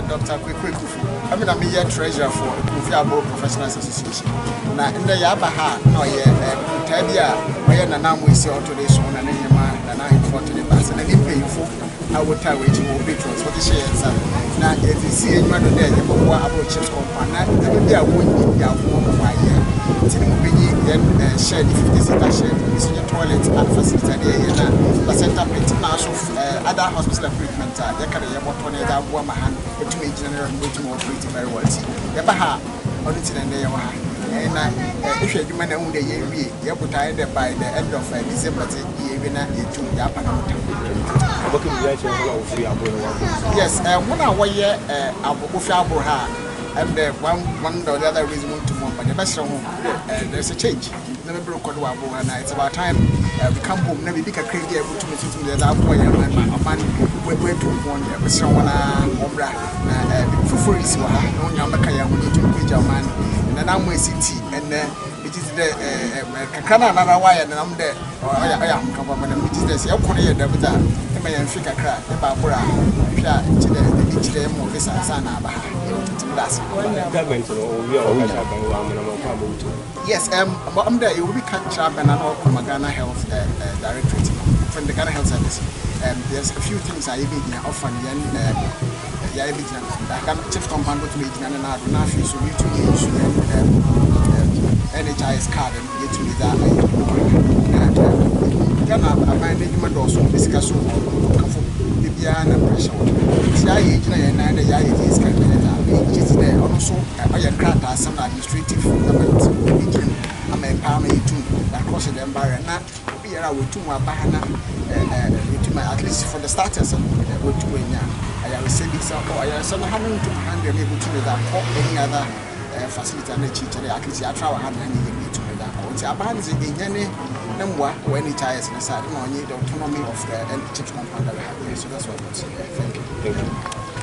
Dr. Kweku. I mean, I'm a treasurer for Ekumfi Abor Professionals Association. Now, in the Yabaha, no, Tabia, where Nanam we see automation and any man, and I for to the bus, and then pay for I would tell waiting for patrons for the shares. Now, if you see anyone there, you will go about chips company, they are winning their work by year. Then share the 50-seater share, it's your toilet and facility, and center other hospital equipment. They carry a bottle of warm hand, but to make general and to operate very well. Yabaha, on it and they are. And if you're doing the year, you put either by the end of December, even a 2 Japan. Yes, one hour year, Akuffo Abor. And one or the other reason to move, but the best one, there's a change. Never broke on Abor, and it's about time we come home. Never be a crazy able to meet the other boy and man. We're to one, someone, Ombra, for is no Yamakaya, who need to reach our man, and I'm with city, and it is the Kakana, another wire, and I'm there. I am coming, which is the Korea, the Buddha, the man, Fika crack, the Babura, the more this and Sana. Yes, I'm there. You will be catch up and all from Ghana Health Directorate from the Ghana Health Service. There's a few things I even offer the chief compound to me and another so you to use NHIS card and get to me that Ghana management also discuss and pressure. See, I is which is there also some administrative I'm empowerment to across the environment. Now, we are with 2 bahana at least for the starters. I will say this or I am some having to hand them able to that or any other facility and teacher. At least I try hand and to that. It's about the or any ties in the side, no need autonomy of the chief compound that we have here. So that's what I would say. Thank you.